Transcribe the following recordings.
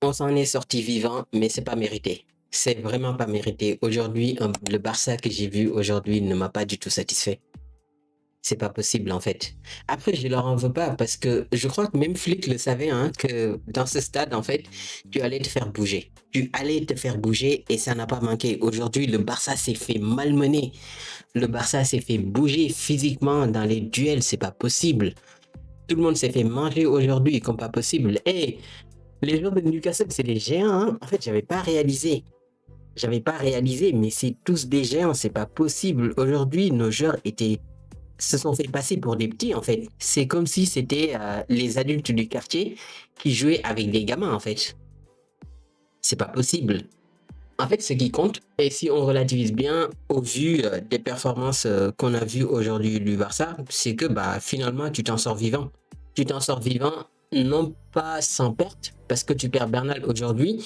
On s'en est sorti vivant, mais c'est pas mérité. C'est vraiment pas mérité. Aujourd'hui, le Barça que j'ai vu aujourd'hui ne m'a pas du tout satisfait. C'est pas possible en fait. Après, je leur en veux pas parce que je crois que même Flick le savait hein, que dans ce stade en fait, tu allais te faire bouger. Tu allais te faire bouger et ça n'a pas manqué. Aujourd'hui, le Barça s'est fait malmener. Le Barça s'est fait bouger physiquement dans les duels. C'est pas possible. Tout le monde s'est fait manger aujourd'hui comme pas possible. Et les joueurs de Newcastle, c'est des géants. Hein. En fait, j'avais pas réalisé. J'avais pas réalisé, mais c'est tous des géants. C'est pas possible. Aujourd'hui, nos joueurs se sont fait passer pour des petits, en fait. C'est comme si c'était les adultes du quartier qui jouaient avec des gamins, en fait. C'est pas possible. En fait, ce qui compte, et si on relativise bien au vu des performances qu'on a vues aujourd'hui du Barça, c'est que bah, finalement, tu t'en sors vivant. Tu t'en sors vivant, non pas sans perte, parce que tu perds Bernal aujourd'hui,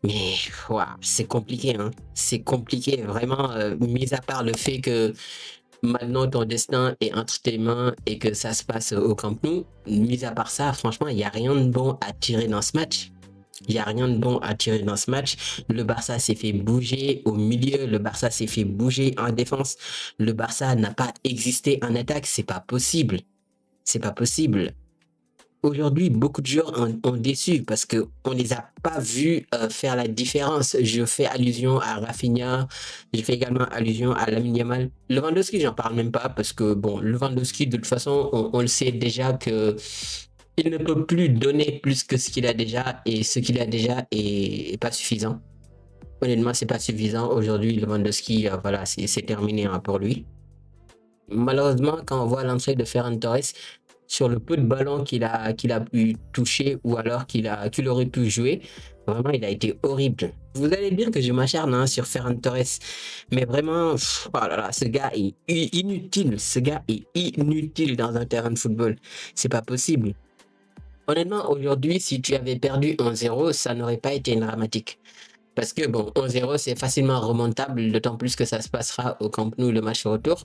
mais ouah, c'est compliqué. Hein. C'est compliqué, vraiment, mis à part le fait que maintenant ton destin est entre tes mains et que ça se passe au Camp Nou, mis à part ça, franchement, il n'y a rien de bon à tirer dans ce match. Il n'y a rien de bon à tirer dans ce match. Le Barça s'est fait bouger au milieu. Le Barça s'est fait bouger en défense. Le Barça n'a pas existé en attaque. C'est pas possible. C'est pas possible. Aujourd'hui, beaucoup de joueurs ont déçu parce qu'on ne les a pas vus faire la différence. Je fais allusion à Rafinha, je fais également allusion à Lamine Yamal. Lewandowski, j'en parle même pas parce que, bon, Lewandowski, de toute façon, on le sait déjà que il ne peut plus donner plus que ce qu'il a déjà et ce qu'il a déjà est pas suffisant. Honnêtement, c'est pas suffisant. Aujourd'hui, Lewandowski, voilà, c'est terminé hein, pour lui. Malheureusement, quand on voit l'entrée de Ferran Torres, sur le peu de ballons qu'il a pu toucher ou alors qu'il aurait pu jouer, vraiment, il a été horrible. Vous allez dire que je m'acharne hein, sur Ferran Torres, mais vraiment, oh là là, ce gars est inutile. Ce gars est inutile dans un terrain de football. C'est pas possible. Honnêtement, aujourd'hui, si tu avais perdu 1-0, ça n'aurait pas été dramatique. Parce que bon, 1-0, c'est facilement remontable, d'autant plus que ça se passera au Camp Nou le match retour.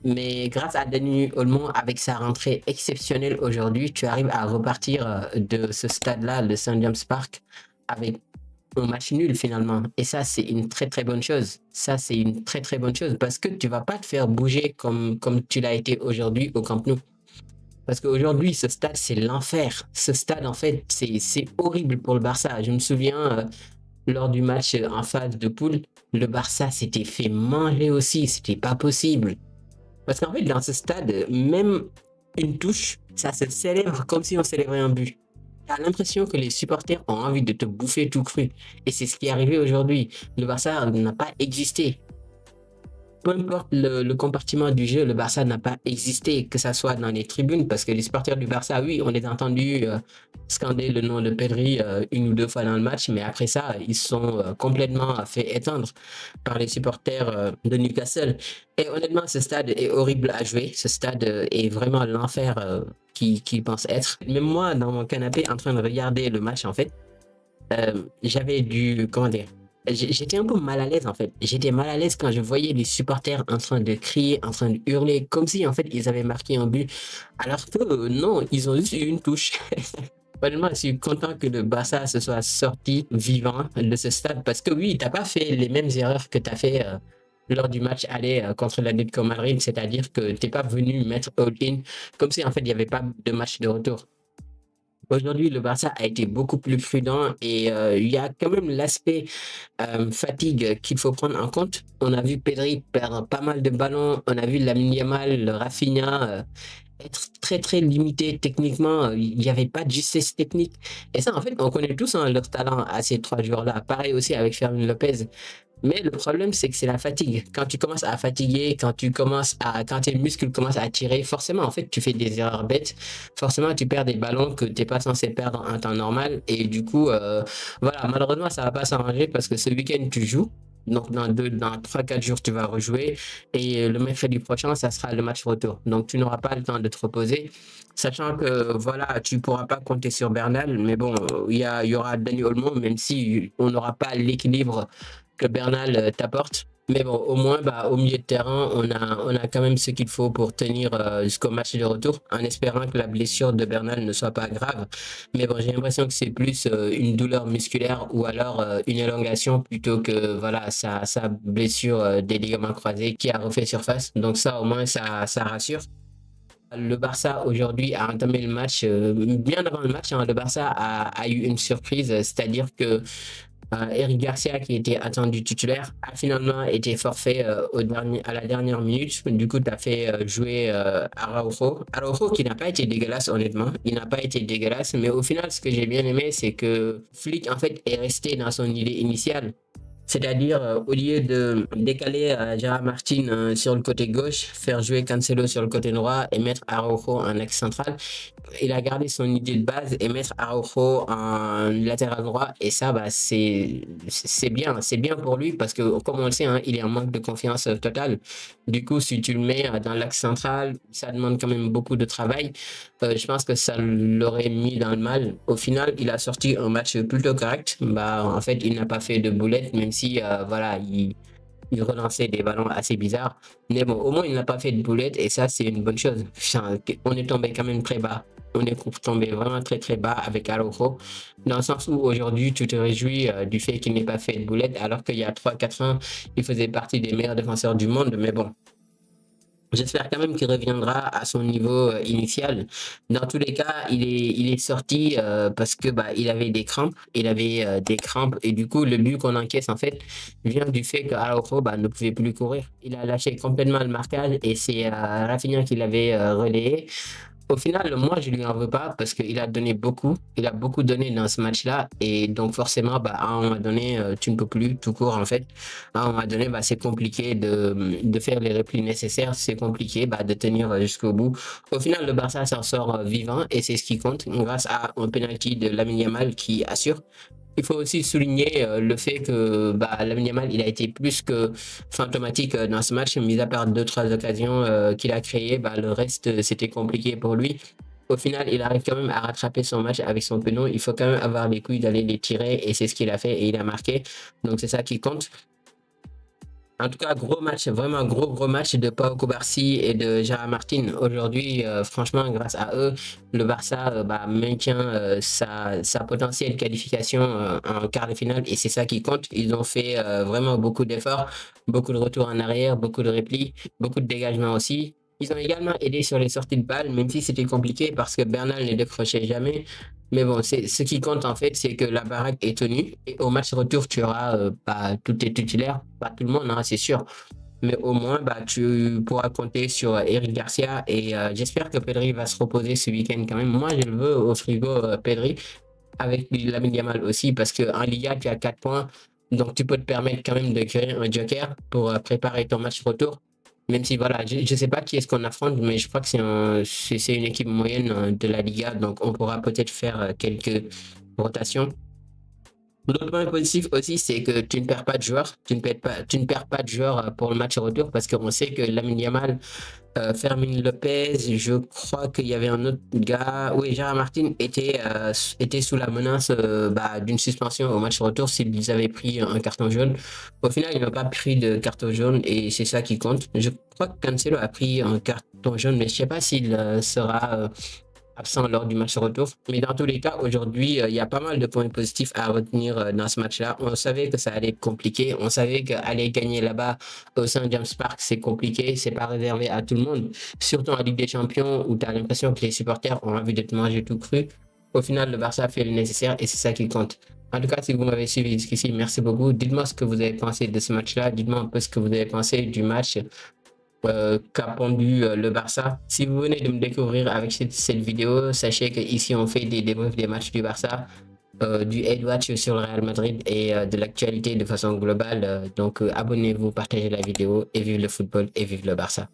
Mais grâce à Dani Olmo, avec sa rentrée exceptionnelle aujourd'hui, tu arrives à repartir de ce stade-là, le St. James Park, avec un match nul finalement. Et ça, c'est une très très bonne chose. Ça, c'est une très très bonne chose parce que tu vas pas te faire bouger comme tu l'as été aujourd'hui au Camp Nou. Parce qu'aujourd'hui, ce stade, c'est l'enfer. Ce stade, en fait, c'est horrible pour le Barça. Je me souviens, lors du match en phase de poule, le Barça s'était fait manger aussi. C'était pas possible. Parce qu'en fait, dans ce stade, même une touche, ça se célèbre comme si on célébrait un but. Tu as l'impression que les supporters ont envie de te bouffer tout cru. Et c'est ce qui est arrivé aujourd'hui. Le Barça n'a pas existé. Peu importe le compartiment du jeu, le Barça n'a pas existé, que ça soit dans les tribunes, parce que les supporters du Barça, oui, on les a entendus scander le nom de Pedri une ou deux fois dans le match, mais après ça, ils sont complètement fait éteindre par les supporters de Newcastle. Et honnêtement, ce stade est horrible à jouer. Ce stade est vraiment l'enfer qu'il pense être. Même moi, dans mon canapé, en train de regarder le match, en fait, j'avais du, comment dire, j'étais un peu mal à l'aise en fait. J'étais mal à l'aise quand je voyais les supporters en train de crier, en train de hurler, comme si en fait ils avaient marqué un but. Alors que non, ils ont juste eu une touche. Honnêtement, je suis content que le Barça se soit sorti vivant de ce stade parce que oui, t'as pas fait les mêmes erreurs que t'as fait lors du match aller contre l'Atlético Madrid, c'est-à-dire que t'es pas venu mettre all-in comme si en fait il n'y avait pas de match de retour. Aujourd'hui, le Barça a été beaucoup plus prudent et il y a quand même l'aspect fatigue qu'il faut prendre en compte. On a vu Pedri perdre pas mal de ballons, on a vu Lamine Yamal, le Rafinha être très très limité techniquement. Il n'y avait pas de justesse technique. Et ça, en fait, on connaît tous hein, leur talent à ces trois joueurs-là. Pareil aussi avec Fermin Lopez. Mais le problème, c'est que c'est la fatigue. Quand tu commences à fatiguer, quand tes muscles commencent à tirer, forcément, en fait, tu fais des erreurs bêtes. Forcément, tu perds des ballons que tu n'es pas censé perdre en temps normal. Et du coup, voilà, malheureusement, ça va pas s'arranger parce que ce week-end, tu joues. Donc, dans 3-4 jours, tu vas rejouer. Et le mercredi prochain, ça sera le match retour. Donc, tu n'auras pas le temps de te reposer. Sachant que, voilà, tu pourras pas compter sur Bernal. Mais bon, il y aura Dani Olmo, même si on n'aura pas l'équilibre que Bernal t'apporte. Mais bon, au moins, bah, au milieu de terrain, on a quand même ce qu'il faut pour tenir jusqu'au match de retour, en espérant que la blessure de Bernal ne soit pas grave. Mais bon, j'ai l'impression que c'est plus une douleur musculaire ou alors une élongation plutôt que voilà sa blessure des ligaments croisés qui a refait surface. Donc ça, au moins, ça rassure. Le Barça aujourd'hui a entamé le match bien avant le match. Hein, le Barça a eu une surprise, c'est-à-dire que Eric Garcia, qui était attendu titulaire, a finalement été forfait à la dernière minute. Du coup, tu as fait jouer Araujo. Araujo qui n'a pas été dégueulasse, honnêtement. Il n'a pas été dégueulasse. Mais au final, ce que j'ai bien aimé, c'est que Flick, en fait, est resté dans son idée initiale. C'est-à-dire, au lieu de décaler Gérard Martin sur le côté gauche, faire jouer Cancelo sur le côté droit et mettre Araujo en axe central, il a gardé son idée de base et mettre Araujo en latéral droit. Et ça, bah, c'est bien pour lui parce que, comme on le sait, hein, il est en manque de confiance totale. Du coup, si tu le mets dans l'axe central, ça demande quand même beaucoup de travail. Je pense que ça l'aurait mis dans le mal. Au final, il a sorti un match plutôt correct. Bah, en fait, il n'a pas fait de boulette, même si voilà, il relançait des ballons assez bizarres. Mais bon, au moins, il n'a pas fait de boulette et ça, c'est une bonne chose. Putain, on est tombé quand même très bas. On est tombé vraiment très très bas avec Araujo, dans le sens où aujourd'hui tu te réjouis du fait qu'il n'ait pas fait de boulette, alors qu'il y a 3 4 ans, il faisait partie des meilleurs défenseurs du monde. Mais bon, j'espère quand même qu'il reviendra à son niveau initial. Dans tous les cas, il est sorti parce que bah, il avait des crampes. Il avait des crampes et du coup, le but qu'on encaisse en fait vient du fait qu'Araujo bah, ne pouvait plus courir. Il a lâché complètement le marquage et c'est Rafinha qui l'avait relayé. Au final, moi, je lui en veux pas parce qu'il a donné beaucoup. Il a beaucoup donné dans ce match-là. Et donc, forcément, bah, à un moment donné, tu ne peux plus tout court, en fait. À un moment donné, bah, c'est compliqué de faire les replis nécessaires. C'est compliqué bah, de tenir jusqu'au bout. Au final, le Barça s'en sort vivant et c'est ce qui compte grâce à un penalty de Lamine Yamal qui assure. Il faut aussi souligner le fait que bah, Lamine Yamal, il a été plus que fantomatique dans ce match, mis à part deux, trois occasions qu'il a créées, bah, le reste, c'était compliqué pour lui. Au final, il arrive quand même à rattraper son match avec son penon. Il faut quand même avoir les couilles d'aller les tirer et c'est ce qu'il a fait et il a marqué. Donc c'est ça qui compte. En tout cas, gros match, vraiment gros match de Pau Cubarsí et de Gérard Martin. Aujourd'hui, franchement, grâce à eux, le Barça bah, maintient sa potentielle qualification en quart de finale et c'est ça qui compte. Ils ont fait vraiment beaucoup d'efforts, beaucoup de retours en arrière, beaucoup de replis, beaucoup de dégagements aussi. Ils ont également aidé sur les sorties de balles, même si c'était compliqué parce que Bernal ne décrochait jamais. Mais bon, ce qui compte en fait, c'est que la baraque est tenue et au match retour, tu auras pas tous tes titulaires, pas tout le monde, hein, c'est sûr. Mais au moins, bah, tu pourras compter sur Eric Garcia et j'espère que Pedri va se reposer ce week-end quand même. Moi, je le veux au frigo, Pedri, avec Lamine Yamal aussi, parce qu'en Liga, tu as 4 points, donc tu peux te permettre quand même de créer un joker pour préparer ton match retour. Même si, voilà, je ne sais pas qui est-ce qu'on affronte, mais je crois que c'est une équipe moyenne de la Liga, donc on pourra peut-être faire quelques rotations. L'autre point positif aussi, c'est que tu ne perds pas de joueurs, tu ne perds pas de joueurs pour le match retour parce qu'on sait que Lamine Yamal, Fermin Lopez, je crois qu'il y avait un autre gars, oui, Gérard Martin était sous la menace bah, d'une suspension au match retour s'ils avaient pris un carton jaune. Au final, ils n'ont pas pris de carton jaune et c'est ça qui compte. Je crois que Cancelo a pris un carton jaune, mais je ne sais pas s'il sera absent lors du match retour. Mais dans tous les cas, aujourd'hui, il y a pas mal de points positifs à retenir dans ce match-là. On savait que ça allait être compliqué. On savait qu'aller gagner là-bas au Saint James Park, c'est compliqué. C'est pas réservé à tout le monde. Surtout en Ligue des Champions où tu as l'impression que les supporters ont envie de te manger tout cru. Au final, le Barça fait le nécessaire et c'est ça qui compte. En tout cas, si vous m'avez suivi jusqu'ici, merci beaucoup. Dites-moi ce que vous avez pensé de ce match-là. Dites-moi un peu ce que vous avez pensé du match qu'a pondu le Barça. Si vous venez de me découvrir avec cette vidéo, sachez qu'ici on fait des débriefs des matchs du Barça, du head watch sur le Real Madrid et de l'actualité de façon globale. Donc abonnez-vous, partagez la vidéo et vive le football et vive le Barça.